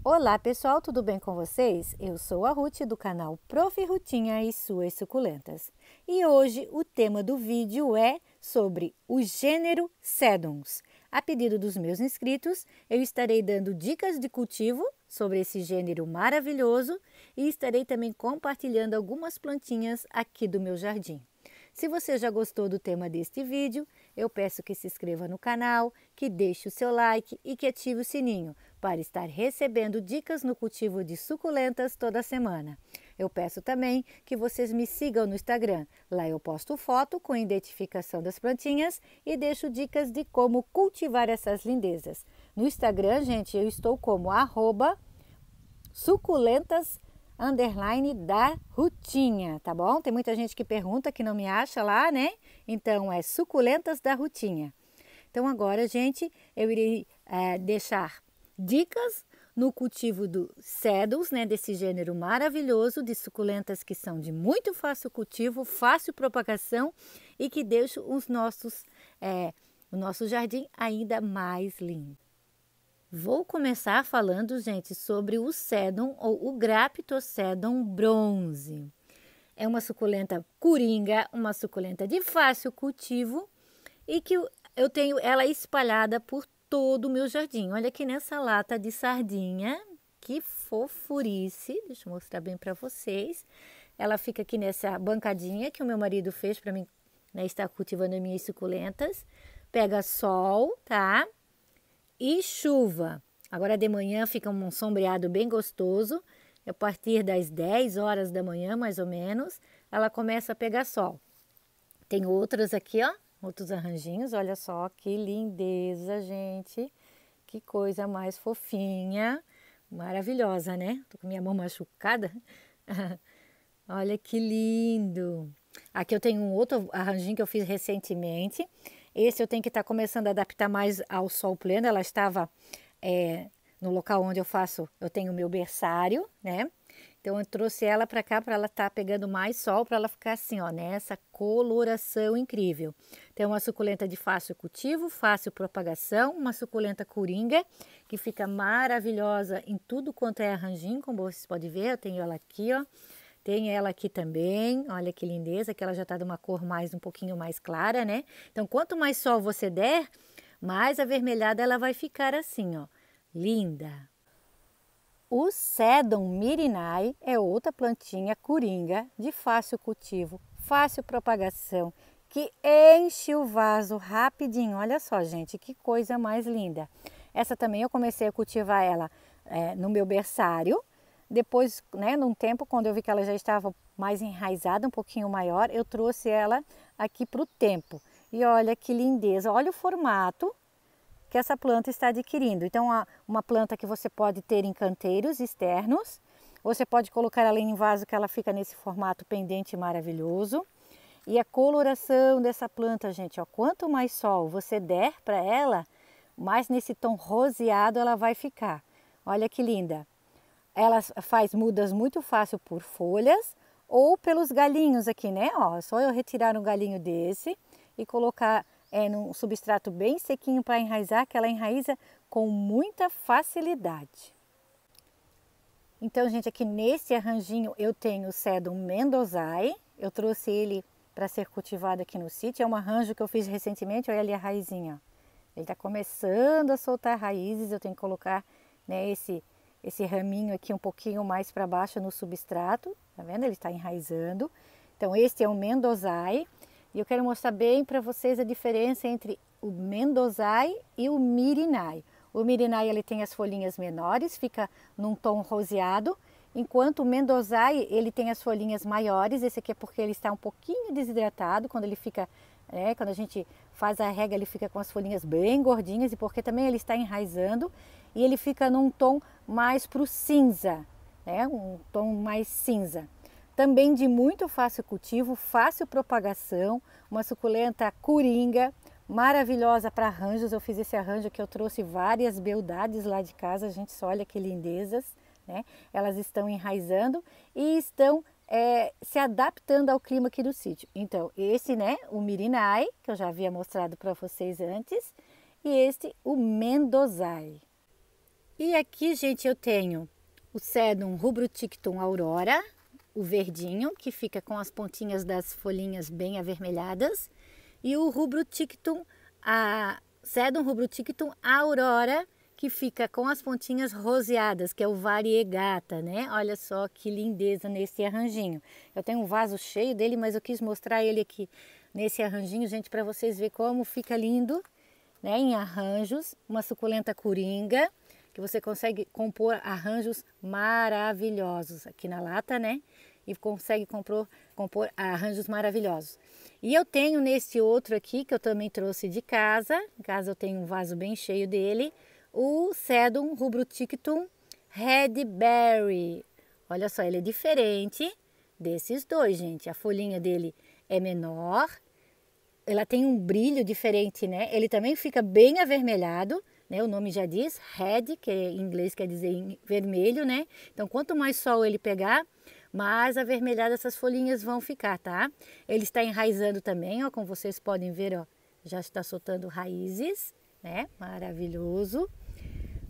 Olá pessoal, tudo bem com vocês? Eu sou a Ruth do canal Prof. Rutinha e suas suculentas. E hoje o tema do vídeo é sobre o gênero Sedums. A pedido dos meus inscritos, eu estarei dando dicas de cultivo sobre esse gênero maravilhoso e estarei também compartilhando algumas plantinhas aqui do meu jardim. Se você já gostou do tema deste vídeo, eu peço que se inscreva no canal, que deixe o seu like e que ative o sininho para estar recebendo dicas no cultivo de suculentas toda semana. Eu peço também que vocês me sigam no Instagram. Lá eu posto foto com identificação das plantinhas e deixo dicas de como cultivar essas lindezas. No Instagram, gente, eu estou como @suculentas_da Rutinha, tá bom? Tem muita gente que pergunta que não me acha lá, né? Então é Suculentas da Rutinha. Então agora, gente, eu irei deixar dicas no cultivo do Sedums, né? Desse gênero maravilhoso de suculentas que são de muito fácil cultivo, fácil propagação e que deixam o nosso jardim ainda mais lindo. Vou começar falando, gente, sobre o Sedum ou o Graptocedum bronze. É uma suculenta coringa, uma suculenta de fácil cultivo e que eu tenho ela espalhada por todo o meu jardim. Olha aqui nessa lata de sardinha, que fofurice. Deixa eu mostrar bem para vocês. Ela fica aqui nessa bancadinha que o meu marido fez para mim, né, estar cultivando as minhas suculentas. Pega sol, tá? E chuva. Agora de manhã fica um sombreado bem gostoso. A partir das 10 horas da manhã, mais ou menos, ela começa a pegar sol. Tem outras aqui, ó, outros arranjinhos. Olha só que lindeza, gente. Que coisa mais fofinha. Maravilhosa, né? Tô com minha mão machucada. Olha que lindo. Aqui eu tenho um outro arranjinho que eu fiz recentemente. Esse eu tenho que estar começando a adaptar mais ao sol pleno. Ela estava no local onde eu tenho o meu berçário, né? Então eu trouxe ela para cá para ela estar pegando mais sol, para ela ficar assim, ó, nessa coloração incrível. Tem uma suculenta de fácil cultivo, fácil propagação, uma suculenta coringa, que fica maravilhosa em tudo quanto é arranjinho, como vocês podem ver. Eu tenho ela aqui, ó. Tem ela aqui também, olha que lindeza, que ela já está de uma cor um pouquinho mais clara, né? Então, quanto mais sol você der, mais avermelhada ela vai ficar assim, ó, linda. O Sedum mirinai é outra plantinha coringa de fácil cultivo, fácil propagação, que enche o vaso rapidinho. Olha só, gente, que coisa mais linda. Essa também eu comecei a cultivar ela no meu berçário. Depois, né, num tempo, quando eu vi que ela já estava mais enraizada, um pouquinho maior, eu trouxe ela aqui para o tempo. E olha que lindeza, olha o formato que essa planta está adquirindo. Então, uma planta que você pode ter em canteiros externos, ou você pode colocar ela em vaso que ela fica nesse formato pendente maravilhoso. E a coloração dessa planta, gente, ó, quanto mais sol você der para ela, mais nesse tom roseado ela vai ficar. Olha que linda. Ela faz mudas muito fácil por folhas ou pelos galinhos aqui, né? Ó, só eu retirar um galinho desse e colocar num substrato bem sequinho para enraizar, que ela enraiza com muita facilidade. Então, gente, aqui nesse arranjinho eu tenho o Sedum Mendozae. Eu trouxe ele para ser cultivado aqui no sítio. É um arranjo que eu fiz recentemente, olha ali a raizinha. Ele está começando a soltar raízes, eu tenho que colocar, né, esse raminho aqui um pouquinho mais para baixo no substrato, tá vendo? Ele está enraizando. Então, este é o Mendozae. E eu quero mostrar bem para vocês a diferença entre o Mendozae e o Mirinai. O Mirinai, ele tem as folhinhas menores, fica num tom roseado, enquanto o Mendozae, ele tem as folhinhas maiores. Esse aqui é porque ele está um pouquinho desidratado, quando ele fica, quando a gente faz a rega, ele fica com as folhinhas bem gordinhas, e porque também ele está enraizando, e ele fica num tom mais para o cinza, né? Um tom mais cinza. Também de muito fácil cultivo, fácil propagação, uma suculenta coringa, maravilhosa para arranjos. Eu fiz esse arranjo que eu trouxe várias beldades lá de casa, gente, só olha que lindezas, né? Elas estão enraizando e estão se adaptando ao clima aqui do sítio. Então, esse, né, o Mirinai, que eu já havia mostrado para vocês antes, e este, o Mendozae. E aqui, gente, eu tenho o Sedum rubrotictum aurora, o verdinho, que fica com as pontinhas das folhinhas bem avermelhadas, e o Sedum rubrotictum aurora, que fica com as pontinhas roseadas, que é o variegata, né? Olha só que lindeza nesse arranjinho. Eu tenho um vaso cheio dele, mas eu quis mostrar ele aqui nesse arranjinho, gente, para vocês verem como fica lindo, né? Em arranjos, uma suculenta coringa, que você consegue compor arranjos maravilhosos aqui na lata, né? E consegue compor arranjos maravilhosos. E eu tenho nesse outro aqui, que eu também trouxe de casa, em casa eu tenho um vaso bem cheio dele, o Sedum rubrotictum Red Berry. Olha só, ele é diferente desses dois, gente. A folhinha dele é menor, ela tem um brilho diferente, né? Ele também fica bem avermelhado, né? O nome já diz, red, que em inglês quer dizer vermelho, né? Então, quanto mais sol ele pegar, mais avermelhadas essas folhinhas vão ficar, tá? Ele está enraizando também, ó, como vocês podem ver, ó, já está soltando raízes, né? Maravilhoso.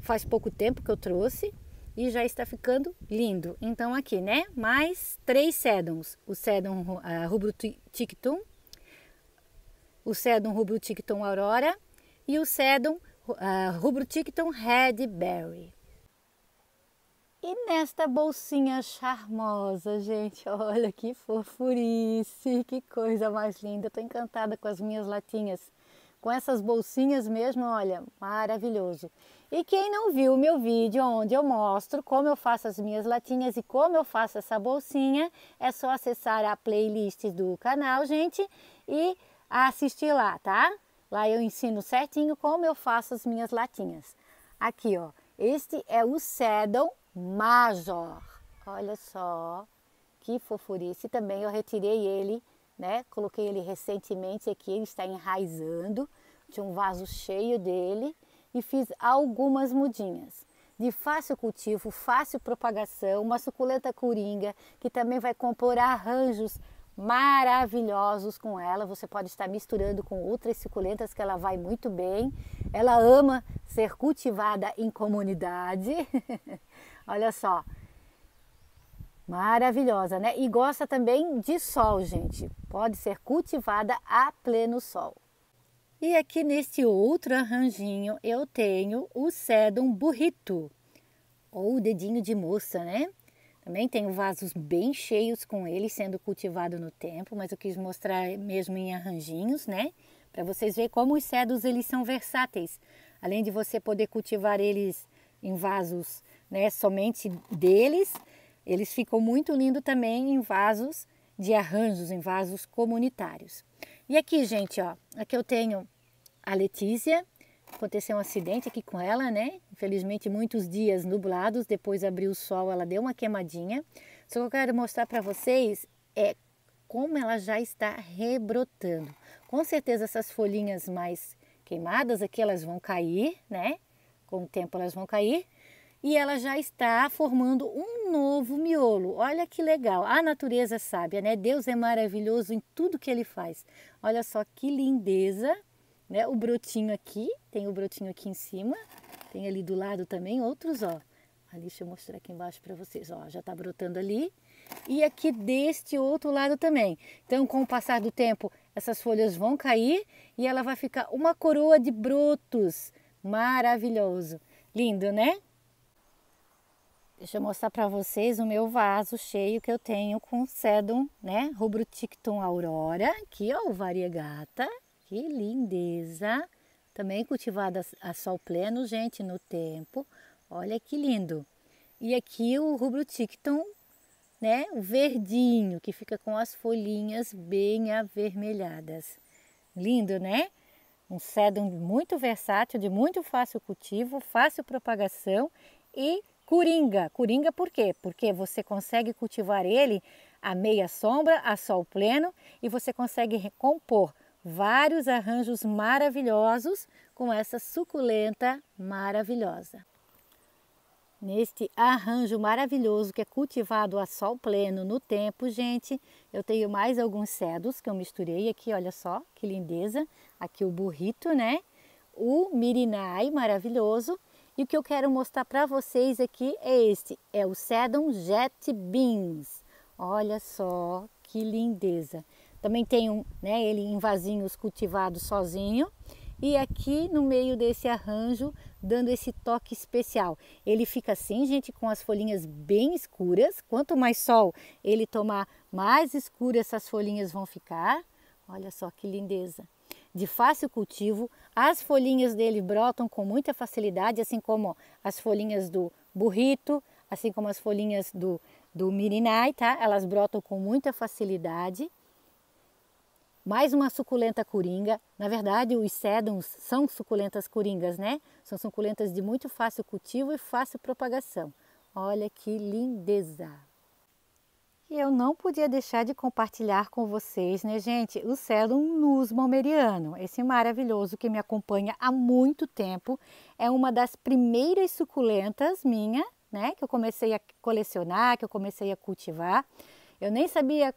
Faz pouco tempo que eu trouxe e já está ficando lindo. Então, aqui, né? Mais 3 sedums. O Sedum rubrotictum, o Sedum rubrotictum aurora e o Sedum rubrotictum Red Berry. E nesta bolsinha charmosa, gente, olha que fofurice, que coisa mais linda. Estou encantada com as minhas latinhas. Com essas bolsinhas mesmo, olha, maravilhoso. E quem não viu o meu vídeo onde eu mostro como eu faço as minhas latinhas e como eu faço essa bolsinha, é só acessar a playlist do canal, gente, e assistir lá, tá? Lá eu ensino certinho como eu faço as minhas latinhas. Aqui, ó, este é o Sedum Major. Olha só, que fofurice. Também eu retirei ele, né? Coloquei ele recentemente aqui, ele está enraizando. Tinha um vaso cheio dele e fiz algumas mudinhas. De fácil cultivo, fácil propagação, uma suculenta coringa que também vai compor arranjos maravilhosos com ela. Você pode estar misturando com outras suculentas que ela vai muito bem. Ela ama ser cultivada em comunidade. Olha só, maravilhosa, né? E gosta também de sol, gente. Pode ser cultivada a pleno sol. E aqui neste outro arranjinho eu tenho o Sedum burrito, ou dedinho de moça, né? Também tenho vasos bem cheios com ele sendo cultivado no tempo, mas eu quis mostrar mesmo em arranjinhos, né? Para vocês verem como os cedos eles são versáteis. Além de você poder cultivar eles em vasos, né, somente deles, eles ficam muito lindos também em vasos de arranjos, em vasos comunitários. E aqui, gente, ó, aqui eu tenho a Letícia. Aconteceu um acidente aqui com ela, né? Infelizmente, muitos dias nublados, depois abriu o sol, ela deu uma queimadinha. Só que eu quero mostrar para vocês como ela já está rebrotando. Com certeza essas folhinhas mais queimadas aqui, elas vão cair, né? Com o tempo elas vão cair. E ela já está formando um novo miolo. Olha que legal. A natureza é sábia, né? Deus é maravilhoso em tudo que ele faz. Olha só que lindeza. Né? O brotinho aqui, tem o brotinho aqui em cima, tem ali do lado também outros, ó. Ali, deixa eu mostrar aqui embaixo para vocês, ó, já tá brotando ali. E aqui deste outro lado também. Então, com o passar do tempo, essas folhas vão cair e ela vai ficar uma coroa de brotos. Maravilhoso. Lindo, né? Deixa eu mostrar para vocês o meu vaso cheio que eu tenho com Sedum, né? Rubrotictum aurora, aqui ó, o variegata. Que lindeza! Também cultivada a sol pleno, gente, no tempo. Olha que lindo! E aqui o rubrotictum, né? O verdinho, que fica com as folhinhas bem avermelhadas. Lindo, né? Um sedum muito versátil, de muito fácil cultivo, fácil propagação e coringa. Coringa por quê? Porque você consegue cultivar ele à meia sombra, a sol pleno e você consegue recompor vários arranjos maravilhosos com essa suculenta maravilhosa. Neste arranjo maravilhoso que é cultivado a sol pleno no tempo, gente, eu tenho mais alguns cedos que eu misturei aqui, olha só que lindeza. Aqui o burrito, né? O mirinai maravilhoso E o que eu quero mostrar para vocês aqui é o Sedum Jet Beans. Olha só que lindeza. Também tem ele em vasinhos cultivados sozinho. E aqui no meio desse arranjo, dando esse toque especial. Ele fica assim, gente, com as folhinhas bem escuras. Quanto mais sol ele tomar, mais escuras essas folhinhas vão ficar. Olha só que lindeza. De fácil cultivo, as folhinhas dele brotam com muita facilidade, assim como as folhinhas do burrito, assim como as folhinhas do mirinai, tá? Elas brotam com muita facilidade. Mais uma suculenta coringa. Na verdade, os sedums são suculentas coringas, né? São suculentas de muito fácil cultivo e fácil propagação. Olha que lindeza! E eu não podia deixar de compartilhar com vocês, né, gente, o Sedum Nus Maumeriano, esse maravilhoso que me acompanha há muito tempo. É uma das primeiras suculentas minha, né, que eu comecei a colecionar, que eu comecei a cultivar. Eu nem sabia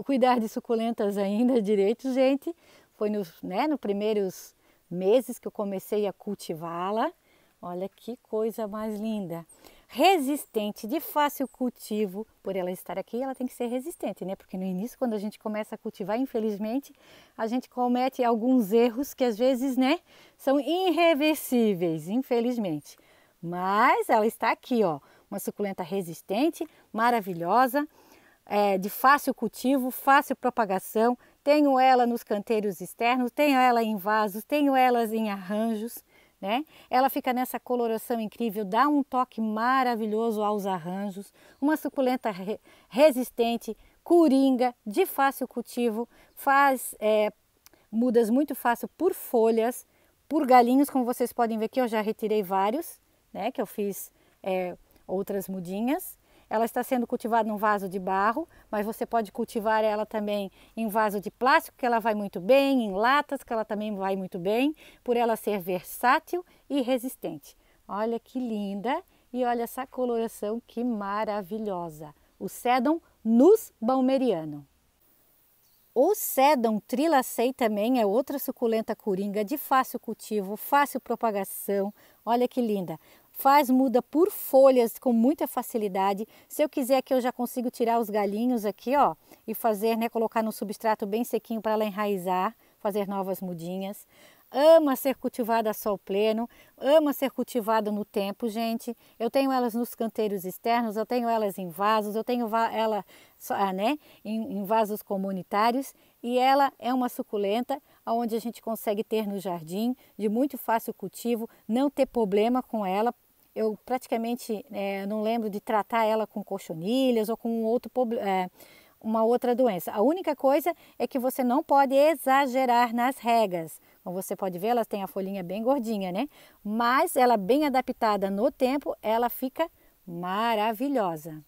cuidar de suculentas ainda direito, gente. Foi nos primeiros meses que eu comecei a cultivá-la. Olha que coisa mais linda. Resistente, de fácil cultivo. Por ela estar aqui, ela tem que ser resistente, né? Porque no início, quando a gente começa a cultivar, infelizmente, a gente comete alguns erros que às vezes, né, são irreversíveis, infelizmente. Mas ela está aqui, ó. Uma suculenta resistente, maravilhosa. De fácil cultivo, fácil propagação. Tenho ela nos canteiros externos, tenho ela em vasos, tenho elas em arranjos, né? Ela fica nessa coloração incrível, dá um toque maravilhoso aos arranjos. Uma suculenta resistente, coringa, de fácil cultivo, faz mudas muito fácil por folhas, por galinhos, como vocês podem ver aqui, eu já retirei vários, né? Que eu fiz outras mudinhas. Ela está sendo cultivada num vaso de barro, mas você pode cultivar ela também em vaso de plástico, que ela vai muito bem, em latas, que ela também vai muito bem, por ela ser versátil e resistente. Olha que linda e olha essa coloração que maravilhosa. O Sedum Nus Maumeriano. O Sedum Trilacei também é outra suculenta coringa de fácil cultivo, fácil propagação. Olha que linda. Faz muda por folhas com muita facilidade. Se eu quiser aqui, eu já consigo tirar os galinhos aqui, ó, e fazer, né, colocar no substrato bem sequinho para ela enraizar, fazer novas mudinhas. Ama ser cultivada a sol pleno, ama ser cultivada no tempo, gente. Eu tenho elas nos canteiros externos, eu tenho elas em vasos, eu tenho ela em vasos comunitários. E ela é uma suculenta onde a gente consegue ter no jardim, de muito fácil cultivo, não ter problema com ela. Eu praticamente não lembro de tratar ela com cochonilhas ou com uma outra doença. A única coisa é que você não pode exagerar nas regas. Como você pode ver, ela tem a folhinha bem gordinha, né? Mas ela bem adaptada no tempo, ela fica maravilhosa.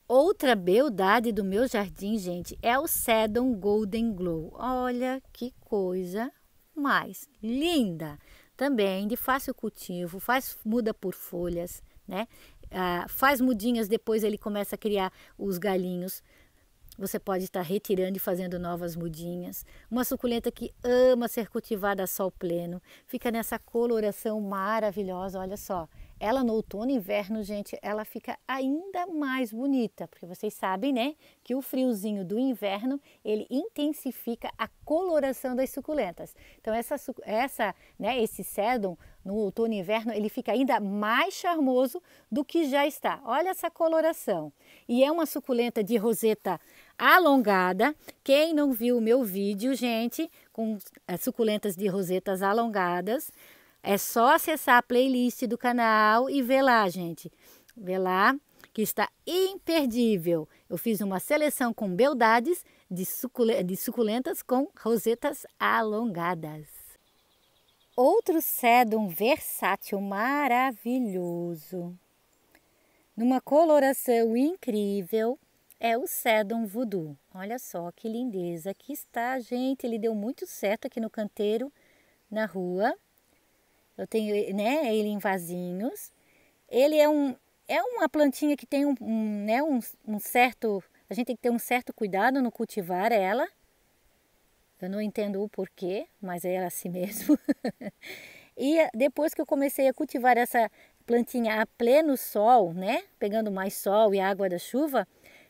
Outra beldade do meu jardim, gente, é o Sedum Golden Glow. Olha que coisa mais linda! Também de fácil cultivo, muda por folhas, né? Faz mudinhas, depois ele começa a criar os galinhos. Você pode estar retirando e fazendo novas mudinhas. Uma suculenta que ama ser cultivada a sol pleno. Fica nessa coloração maravilhosa, olha só. Ela no outono e inverno, gente, ela fica ainda mais bonita. Porque vocês sabem, né, que o friozinho do inverno, ele intensifica a coloração das suculentas. Então esse sedum no outono e inverno, ele fica ainda mais charmoso do que já está. Olha essa coloração. E é uma suculenta de roseta alongada. Quem não viu o meu vídeo, gente, com as suculentas de rosetas alongadas, é só acessar a playlist do canal e ver lá, gente. Ver lá que está imperdível. Eu fiz uma seleção com beldades de suculentas com rosetas alongadas. Outro sedum versátil maravilhoso, numa coloração incrível, é o Sedum Voodoo. Olha só que lindeza que está, gente. Ele deu muito certo aqui no canteiro, na rua. Eu tenho, né, ele em vasinhos. Ele é uma plantinha que tem um certo... A gente tem que ter um certo cuidado no cultivar ela. Eu não entendo o porquê, mas é assim mesmo. E depois que eu comecei a cultivar essa plantinha a pleno sol, né? Pegando mais sol e água da chuva,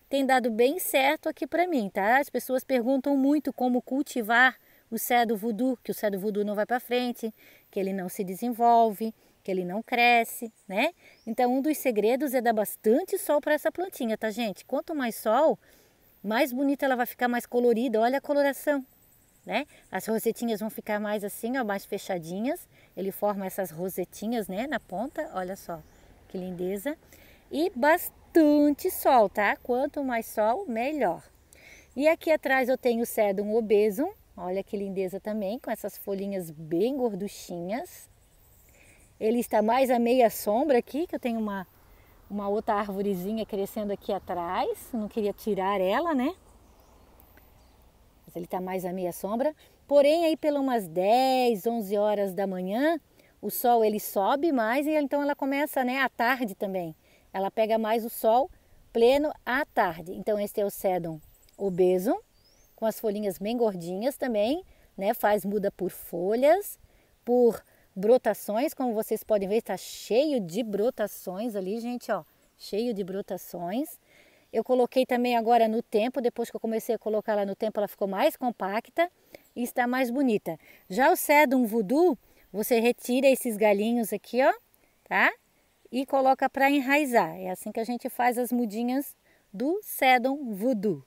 tem dado bem certo aqui para mim, tá? As pessoas perguntam muito como cultivar o cedro voodoo, que o cedro voodoo não vai para frente, que ele não se desenvolve, que ele não cresce, né? Então, um dos segredos é dar bastante sol para essa plantinha, tá, gente? Quanto mais sol, mais bonita ela vai ficar, mais colorida. Olha a coloração, né? As rosetinhas vão ficar mais assim, ó, mais fechadinhas. Ele forma essas rosetinhas, né, na ponta. Olha só, que lindeza. E bastante sol, tá? Quanto mais sol, melhor. E aqui atrás eu tenho o Sedum obesum. Olha que lindeza também, com essas folhinhas bem gorduchinhas. Ele está mais à meia sombra aqui, que eu tenho uma outra árvorezinha crescendo aqui atrás. Não queria tirar ela, né? Mas ele está mais à meia sombra. Porém, aí pelas umas 10, 11 horas da manhã, o sol ele sobe mais e então ela começa, né, à tarde também. Ela pega mais o sol pleno à tarde. Então, esse é o Sedum obesum, com as folhinhas bem gordinhas também, né? Muda por folhas, por brotações, como vocês podem ver, está cheio de brotações ali, gente, ó, cheio de brotações. Eu coloquei também agora no tempo, depois que eu comecei a colocar ela no tempo, ela ficou mais compacta e está mais bonita. Já o Sedum voodoo, você retira esses galinhos aqui, ó, tá? E coloca para enraizar. É assim que a gente faz as mudinhas do Sedum voodoo.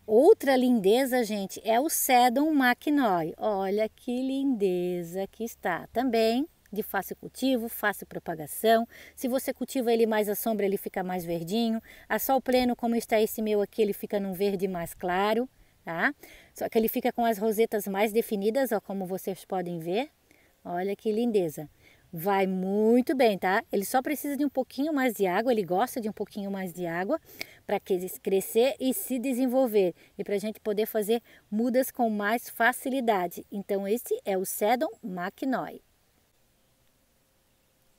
Outra lindeza, gente, é o Sedum machinoi. Olha que lindeza que está. Também de fácil cultivo, fácil propagação. Se você cultiva ele mais à sombra, ele fica mais verdinho. A sol pleno, como está esse meu aqui, ele fica num verde mais claro, tá? Só que ele fica com as rosetas mais definidas, ó, como vocês podem ver. Olha que lindeza. Vai muito bem, tá? Ele só precisa de um pouquinho mais de água, ele gosta de um pouquinho mais de água para crescer e se desenvolver e para a gente poder fazer mudas com mais facilidade. Então, esse é o Sedum machinoi.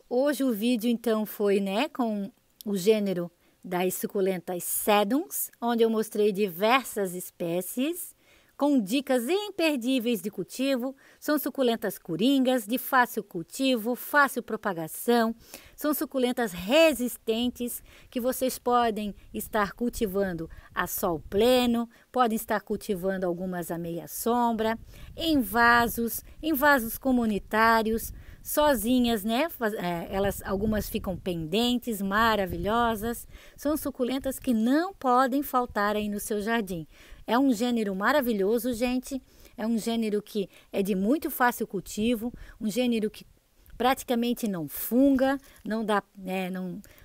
Hoje o vídeo, então, foi, né, com o gênero das suculentas Sedums, onde eu mostrei diversas espécies com dicas imperdíveis de cultivo. São suculentas coringas, de fácil cultivo, fácil propagação. São suculentas resistentes que vocês podem estar cultivando a sol pleno, podem estar cultivando algumas à meia sombra, em vasos comunitários, sozinhas, né? Algumas ficam pendentes, maravilhosas. São suculentas que não podem faltar aí no seu jardim. É um gênero maravilhoso, gente. É um gênero que é de muito fácil cultivo, um gênero que praticamente não funga, não dá,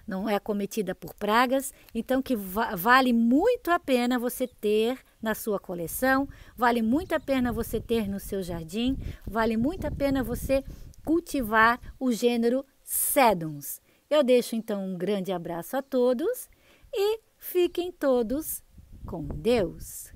não é acometida por pragas. Então, que vale muito a pena você ter na sua coleção, vale muito a pena você ter no seu jardim, vale muito a pena você cultivar o gênero Sedums. Eu deixo então um grande abraço a todos e fiquem todos com Deus.